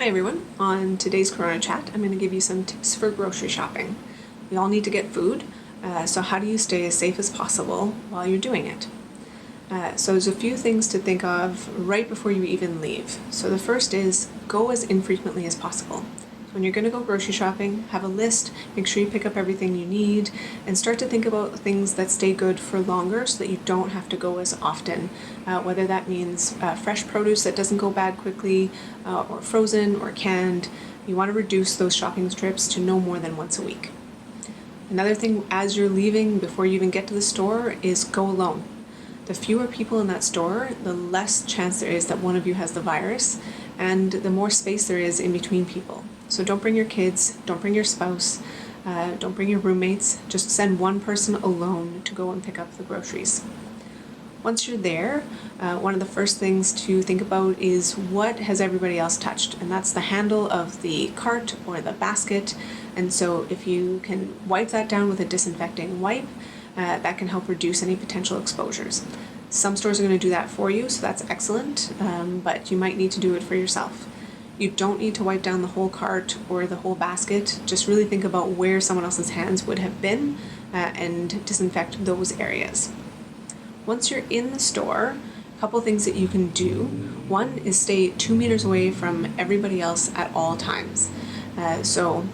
Hi everyone, on today's Corona Chat I'm going to give you some tips for grocery shopping. We all need to get food, so how do you stay as safe as possible while you're doing it? So there's a few things to think of right before you even leave. So the first is go as infrequently as possible. When you're going to go grocery shopping, have a list, make sure you pick up everything you need, and start to think about things that stay good for longer so that you don't have to go as often, whether that means fresh produce that doesn't go bad quickly, or frozen or canned. You want to reduce those shopping trips to no more than once a week. Another thing as you're leaving, before you even get to the store, is go alone. The fewer people in that store, the less chance there is that one of you has the virus, and the more space there is in between people. So don't bring your kids, don't bring your spouse, don't bring your roommates, just send one person alone to go and pick up the groceries. Once you're there, one of the first things to think about is what has everybody else touched, and that's the handle of the cart or the basket. And so if you can wipe that down with a disinfecting wipe, that can help reduce any potential exposures. Some stores are going to do that for you, so that's excellent, but you might need to do it for yourself. You don't need to wipe down the whole cart or the whole basket. Just really think about where someone else's hands would have been and disinfect those areas. Once you're in the store, a couple things that you can do. One is stay 2 meters away from everybody else at all times. So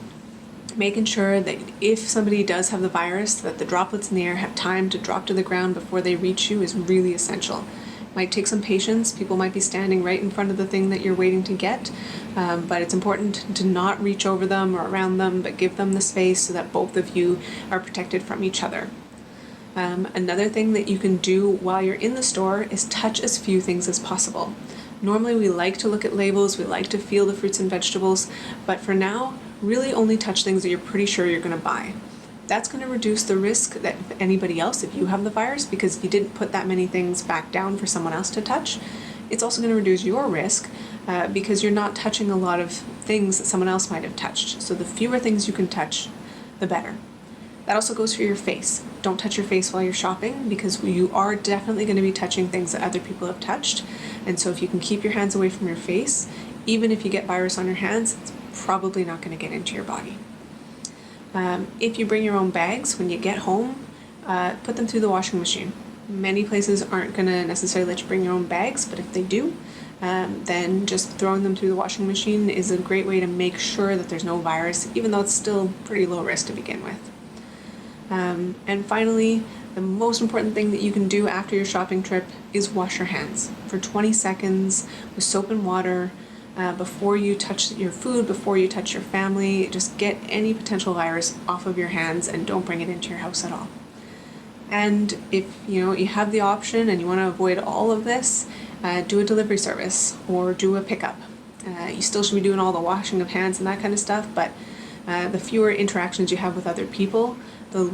making sure that if somebody does have the virus, that the droplets in the air have time to drop to the ground before they reach you is really essential. Might take some patience. People might be standing right in front of the thing that you're waiting to get, but it's important to not reach over them or around them, but give them the space so that both of you are protected from each other. Another thing that you can do while you're in the store is touch as few things as possible. Normally we like to look at labels, we like to feel the fruits and vegetables, but for now, really only touch things that you're pretty sure you're going to buy. That's going to reduce the risk that anybody else, if you have the virus, because you didn't put that many things back down for someone else to touch. It's also going to reduce your risk because you're not touching a lot of things that someone else might have touched. So the fewer things you can touch, the better. That also goes for your face. Don't touch your face while you're shopping because you are definitely going to be touching things that other people have touched. And so if you can keep your hands away from your face, even if you get virus on your hands, it's probably not going to get into your body. If you bring your own bags when you get home, put them through the washing machine. Many places aren't going to necessarily let you bring your own bags, but if they do, then just throwing them through the washing machine is a great way to make sure that there's no virus, even though it's still pretty low risk to begin with. And finally, the most important thing that you can do after your shopping trip is wash your hands for 20 seconds with soap and water. Before you touch your food, before you touch your family, just get any potential virus off of your hands and don't bring it into your house at all. And if you have the option and you want to avoid all of this, do a delivery service or do a pickup. You still should be doing all the washing of hands and that kind of stuff, but the fewer interactions you have with other people, the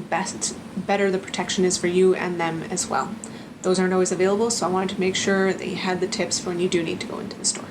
better the protection is for you and them as well. Those aren't always available, so I wanted to make sure that you had the tips for when you do need to go into the store.